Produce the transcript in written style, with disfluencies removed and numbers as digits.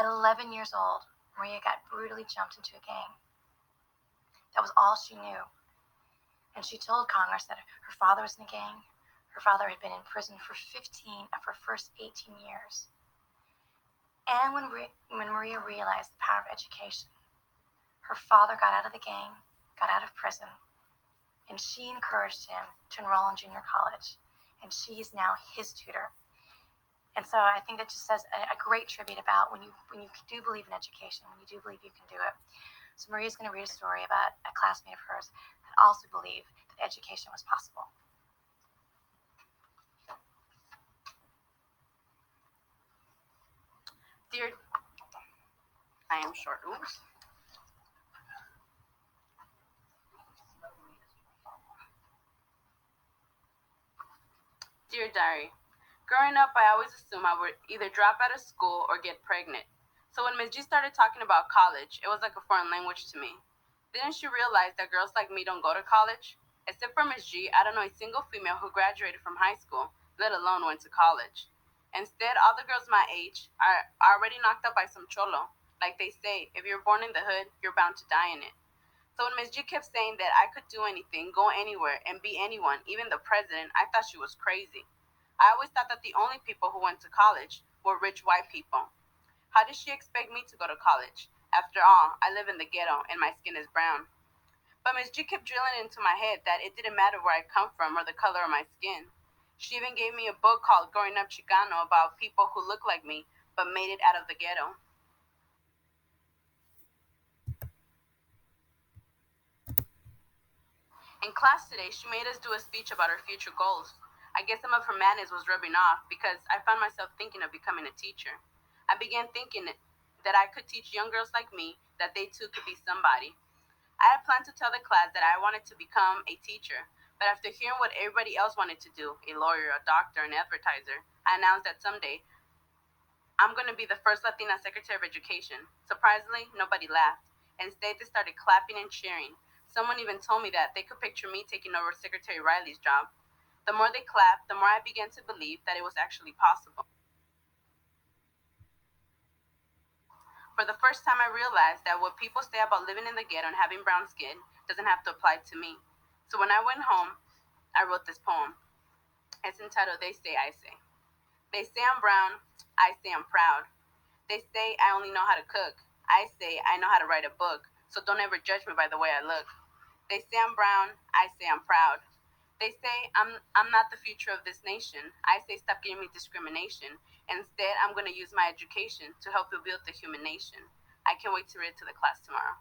At 11 years old, Maria got brutally jumped into a gang. That was all she knew. And she told Congress that her father was in a gang. Her father had been in prison for 15 of her first 18 years. And when Maria realized the power of education, her father got out of the gang, got out of prison, and she encouraged him to enroll in junior college. And she is now his tutor. And so I think that just says a great tribute about when you do believe in education, when you do believe you can do it. So Maria's going to read a story about a classmate of hers that also believed that education was possible. I am short. Oops. Dear Diary, growing up, I always assumed I would either drop out of school or get pregnant. So when Ms. G started talking about college, it was like a foreign language to me. Didn't she realize that girls like me don't go to college? Except for Ms. G, I don't know a single female who graduated from high school, let alone went to college. Instead, all the girls my age are already knocked up by some cholo. Like they say, if you're born in the hood, you're bound to die in it. So when Ms. G kept saying that I could do anything, go anywhere, and be anyone, even the president, I thought she was crazy. I always thought that the only people who went to college were rich white people. How did she expect me to go to college? After all, I live in the ghetto and my skin is brown. But Ms. G kept drilling into my head that it didn't matter where I come from or the color of my skin. She even gave me a book called Growing Up Chicano about people who look like me but made it out of the ghetto. In class today, she made us do a speech about our future goals. I guess some of her madness was rubbing off because I found myself thinking of becoming a teacher. I began thinking that I could teach young girls like me that they too could be somebody. I had planned to tell the class that I wanted to become a teacher, but after hearing what everybody else wanted to do, a lawyer, a doctor, an advertiser, I announced that someday I'm going to be the first Latina Secretary of Education. Surprisingly, nobody laughed. Instead, they started clapping and cheering. Someone even told me that they could picture me taking over Secretary Riley's job. The more they clapped, the more I began to believe that it was actually possible. For the first time, I realized that what people say about living in the ghetto and having brown skin doesn't have to apply to me. So when I went home, I wrote this poem. It's entitled They Say, I Say. They say I'm brown, I say I'm proud. They say I only know how to cook. I say I know how to write a book, so don't ever judge me by the way I look. They say I'm brown, I say I'm proud. They say I'm not the future of this nation. I say stop giving me discrimination. Instead, I'm going to use my education to help you build the human nation. I can't wait to read it to the class tomorrow.